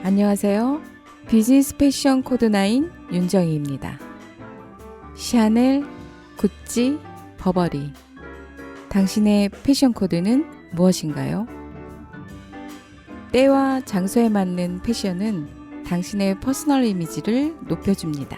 안녕하세요. 비즈니스 패션 코드 9 윤정희입니다. 샤넬, 구찌, 버버리. 당신의 패션 코드는 무엇인가요? 때와 장소에 맞는 패션은 당신의 퍼스널 이미지를 높여줍니다.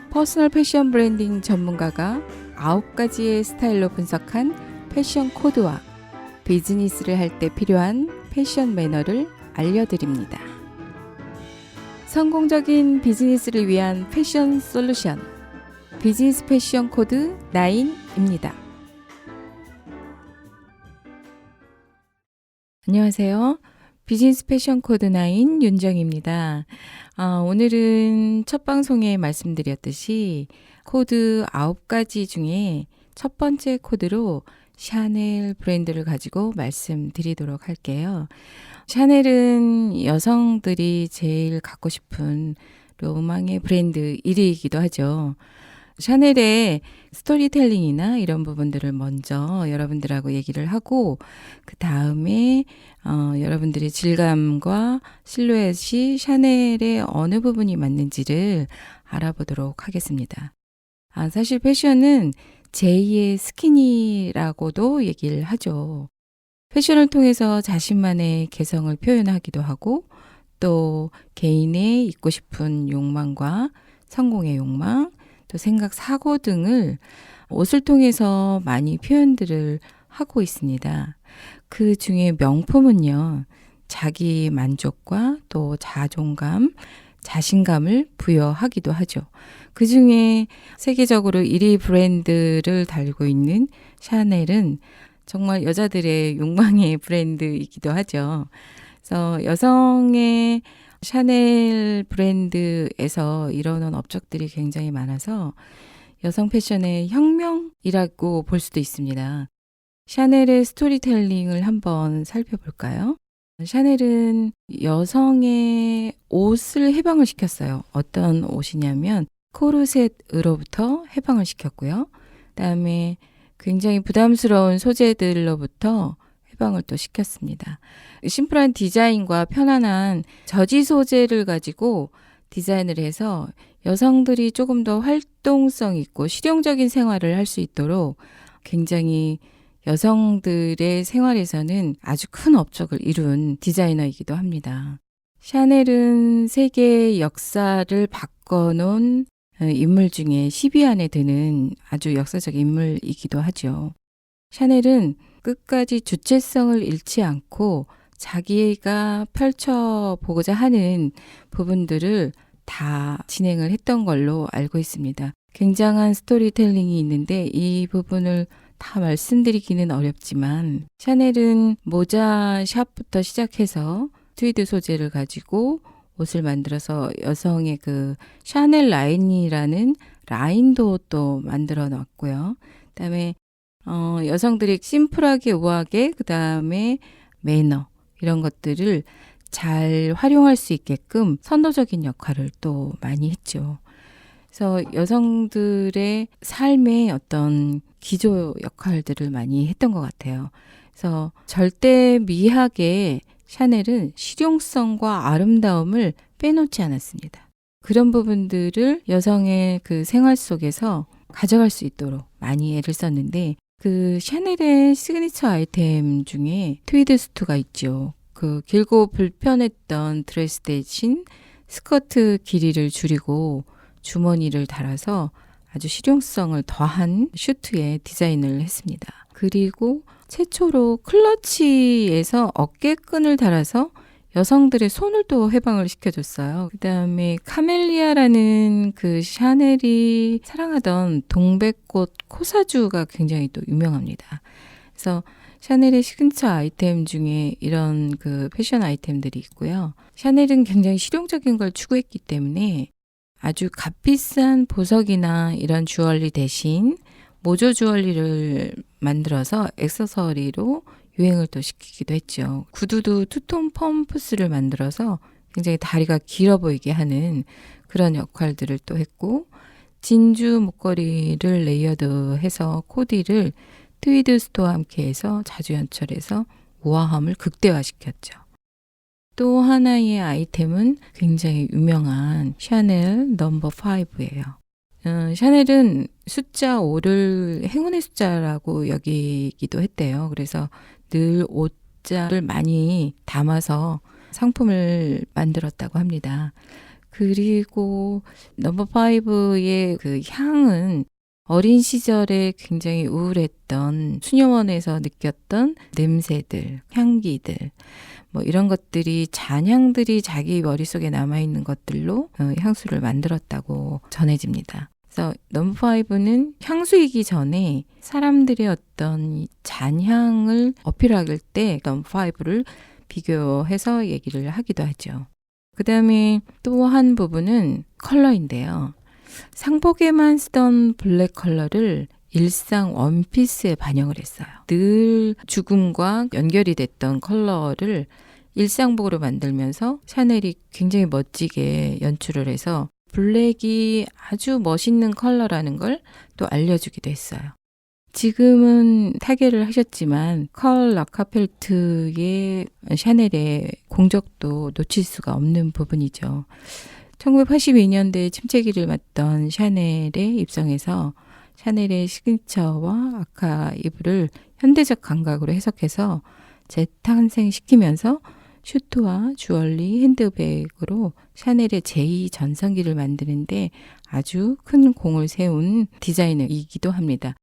퍼스널 패션 브랜딩 전문가가 9가지의 스타일로 분석한 패션 코드와 비즈니스를 할 때 필요한 패션 매너를 알려드립니다. 성공적인 비즈니스를 위한 패션 솔루션, 비즈니스 패션 코드 9입니다. 안녕하세요. 비즈니스 패션 코드 9 윤정입니다. 오늘은 첫 방송에 말씀드렸듯이 코드 9가지 중에 첫 번째 코드로 샤넬 브랜드를 가지고 말씀드리도록 할게요. 샤넬은 여성들이 제일 갖고 싶은 로망의 브랜드 1위이기도 하죠. 샤넬의 스토리텔링이나 이런 부분들을 먼저 여러분들하고 얘기를 하고 그 다음에 여러분들의 질감과 실루엣이 샤넬의 어느 부분이 맞는지를 알아보도록 하겠습니다. 사실 패션은 제2의 스키니라고도 얘기를 하죠. 패션을 통해서 자신만의 개성을 표현하기도 하고 또 개인의 잊고 싶은 욕망과 성공의 욕망, 또 생각, 사고 등을 옷을 통해서 많이 표현들을 하고 있습니다. 그 중에 명품은요, 자기 만족과 또 자존감, 자신감을 부여하기도 하죠. 그 중에 세계적으로 1위 브랜드를 달고 있는 샤넬은 정말 여자들의 욕망의 브랜드이기도 하죠. 그래서 여성의 샤넬 브랜드에서 이뤄놓은 업적들이 굉장히 많아서 여성 패션의 혁명이라고 볼 수도 있습니다. 샤넬의 스토리텔링을 한번 살펴볼까요? 샤넬은 여성의 옷을 해방을 시켰어요. 어떤 옷이냐면 코르셋으로부터 해방을 시켰고요. 그다음에 굉장히 부담스러운 소재들로부터 해방을 또 시켰습니다. 심플한 디자인과 편안한 저지 소재를 가지고 디자인을 해서 여성들이 조금 더 활동성 있고 실용적인 생활을 할 수 있도록 굉장히 여성들의 생활에서는 아주 큰 업적을 이룬 디자이너이기도 합니다. 샤넬은 세계의 역사를 바꿔놓은 인물 중에 10위 안에 드는 아주 역사적 인물이기도 하죠. 샤넬은 끝까지 주체성을 잃지 않고 자기가 펼쳐보고자 하는 부분들을 다 진행을 했던 걸로 알고 있습니다. 굉장한 스토리텔링이 있는데 이 부분을 다 말씀드리기는 어렵지만 샤넬은 모자 샵부터 시작해서 트위드 소재를 가지고 옷을 만들어서 여성의 그 샤넬 라인이라는 라인도 또 만들어 놨고요. 그다음에 여성들이 심플하게 우아하게 그다음에 매너 이런 것들을 잘 활용할 수 있게끔 선도적인 역할을 또 많이 했죠. 그래서 여성들의 삶의 어떤 기조 역할들을 많이 했던 것 같아요. 그래서 절대 미하게 샤넬은 실용성과 아름다움을 빼놓지 않았습니다. 그런 부분들을 여성의 그 생활 속에서 가져갈 수 있도록 많이 애를 썼는데 그 샤넬의 시그니처 아이템 중에 트위드 수트가 있죠. 그 길고 불편했던 드레스 대신 스커트 길이를 줄이고 주머니를 달아서 아주 실용성을 더한 슈트에 디자인을 했습니다. 그리고 최초로 클러치에서 어깨끈을 달아서 여성들의 손을 또 해방을 시켜줬어요. 그 다음에 카멜리아라는 그 샤넬이 사랑하던 동백꽃 코사주가 굉장히 또 유명합니다. 그래서 샤넬의 시그니처 아이템 중에 이런 그 패션 아이템들이 있고요. 샤넬은 굉장히 실용적인 걸 추구했기 때문에 아주 값비싼 보석이나 이런 주얼리 대신 모조 주얼리를 만들어서 액세서리로 유행을 또 시키기도 했죠. 구두도 투톤 펌프스를 만들어서 굉장히 다리가 길어 보이게 하는 그런 역할들을 또 했고 진주 목걸이를 레이어드해서 코디를 트위드 스토어와 함께해서 자주 연출해서 우아함을 극대화시켰죠. 또 하나의 아이템은 굉장히 유명한 샤넬 넘버 5예요. 샤넬은 숫자 5를 행운의 숫자라고 여기기도 했대요. 그래서 늘 5자를 많이 담아서 상품을 만들었다고 합니다. 그리고 넘버 5의 그 향은 어린 시절에 굉장히 우울했던 수녀원에서 느꼈던 냄새들, 향기들, 뭐 이런 것들이 잔향들이 자기 머릿속에 남아있는 것들로 향수를 만들었다고 전해집니다. 그래서 넘버 5는 향수이기 전에 사람들의 어떤 잔향을 어필할 때 넘버 5를 비교해서 얘기를 하기도 하죠. 그 다음에 또 한 부분은 컬러인데요. 상복에만 쓰던 블랙 컬러를 일상 원피스에 반영을 했어요. 늘 죽음과 연결이 됐던 컬러를 일상복으로 만들면서 샤넬이 굉장히 멋지게 연출을 해서 블랙이 아주 멋있는 컬러라는 걸 또 알려주기도 했어요. 지금은 타계를 하셨지만 컬 라카펠트의 샤넬의 공적도 놓칠 수가 없는 부분이죠. 1982년대에 침체기를 맞던 샤넬에 입성해서 샤넬의 시그니처와 아카이브를 현대적 감각으로 해석해서 재탄생시키면서 슈트와 주얼리, 핸드백으로 샤넬의 제2전성기를 만드는데 아주 큰 공을 세운 디자이너이기도 합니다.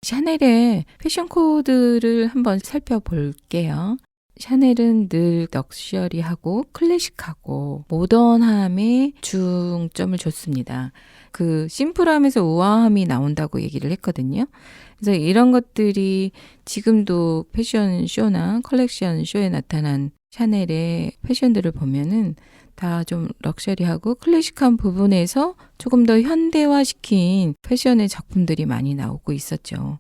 샤넬의 패션 코드를 한번 살펴볼게요. 샤넬은 늘 럭셔리하고 클래식하고 모던함에 중점을 줬습니다. 그 심플함에서 우아함이 나온다고 얘기를 했거든요. 그래서 이런 것들이 지금도 패션쇼나 컬렉션 쇼에 나타난 샤넬의 패션들을 보면은 다 좀 럭셔리하고 클래식한 부분에서 조금 더 현대화시킨 패션의 작품들이 많이 나오고 있었죠.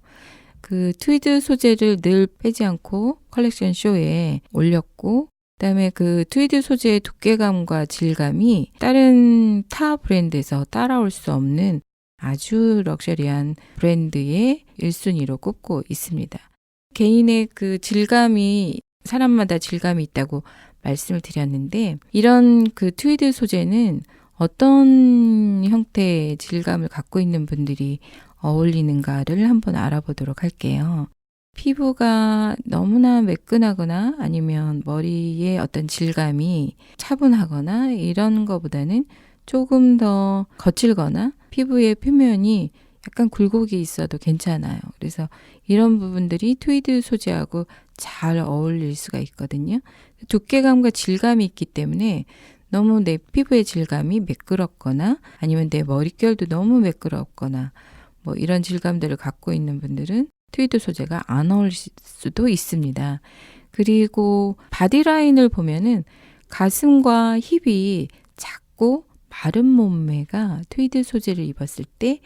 그 트위드 소재를 늘 빼지 않고 컬렉션 쇼에 올렸고, 그다음에 그 트위드 소재의 두께감과 질감이 다른 타 브랜드에서 따라올 수 없는 아주 럭셔리한 브랜드의 1순위로 꼽고 있습니다. 개인의 그 질감이 사람마다 질감이 있다고 말씀을 드렸는데, 이런 그 트위드 소재는 어떤 형태의 질감을 갖고 있는 분들이 어울리는가를 한번 알아보도록 할게요. 피부가 너무나 매끈하거나 아니면 머리의 어떤 질감이 차분하거나 이런 거보다는 조금 더 거칠거나 피부의 표면이 약간 굴곡이 있어도 괜찮아요. 그래서 이런 부분들이 트위드 소재하고 잘 어울릴 수가 있거든요. 두께감과 질감이 있기 때문에 너무 내 피부의 질감이 매끄럽거나 아니면 내 머릿결도 너무 매끄럽거나 뭐 이런 질감들을 갖고 있는 분들은 트위드 소재가 안 어울릴 수도 있습니다. 그리고 바디라인을 보면은 가슴과 힙이 작고 마른 몸매가 트위드 소재를 입었을 때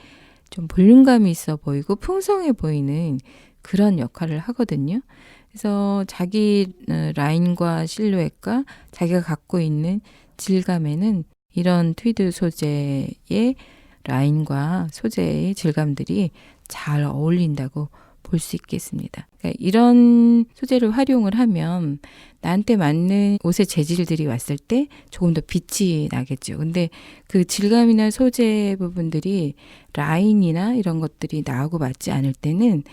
좀 볼륨감이 있어 보이고 풍성해 보이는 그런 역할을 하거든요. 그래서 자기 라인과 실루엣과 자기가 갖고 있는 질감에는 이런 트위드 소재의 라인과 소재의 질감들이 잘 어울린다고 볼 수 있겠습니다. 그러니까 이런 소재를 활용을 하면 나한테 맞는 옷의 재질들이 왔을 때 조금 더 빛이 나겠죠. 근데 그 질감이나 소재 부분들이 라인이나 이런 것들이 나하고 맞지 않을 때는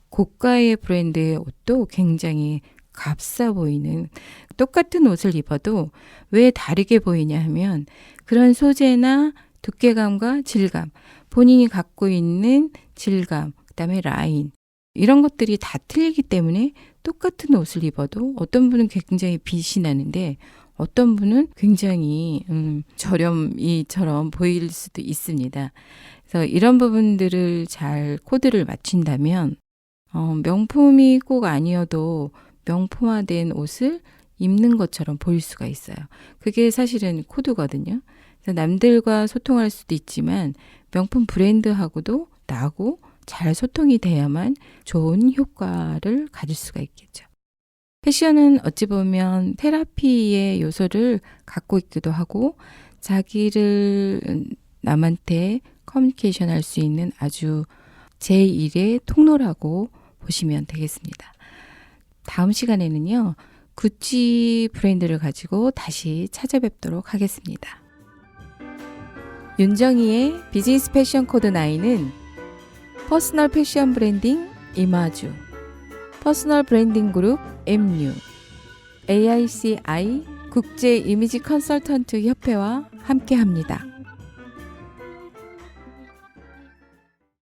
고가의 브랜드의 옷도 굉장히 값싸 보이는, 똑같은 옷을 입어도 왜 다르게 보이냐 하면 그런 소재나 두께감과 질감, 본인이 갖고 있는 질감, 그다음에 라인, 이런 것들이 다 틀리기 때문에 똑같은 옷을 입어도 어떤 분은 굉장히 빛이 나는데 어떤 분은 굉장히 저렴이처럼 보일 수도 있습니다. 그래서 이런 부분들을 잘 코드를 맞춘다면 명품이 꼭 아니어도 명품화된 옷을 입는 것처럼 보일 수가 있어요. 그게 사실은 코드거든요. 그래서 남들과 소통할 수도 있지만 명품 브랜드하고도 나하고 잘 소통이 돼야만 좋은 효과를 가질 수가 있겠죠. 패션은 어찌 보면 테라피의 요소를 갖고 있기도 하고 자기를 남한테 커뮤니케이션 할 수 있는 아주 제1의 통로라고 보시면 되겠습니다. 다음 시간에는요, 구찌 브랜드를 가지고 다시 찾아뵙도록 하겠습니다. 윤정희의 비즈니스 패션 코드 9은 퍼스널 패션 브랜딩 이마주, 퍼스널 브랜딩 그룹 MU, AICI 국제 이미지 컨설턴트 협회와 함께합니다.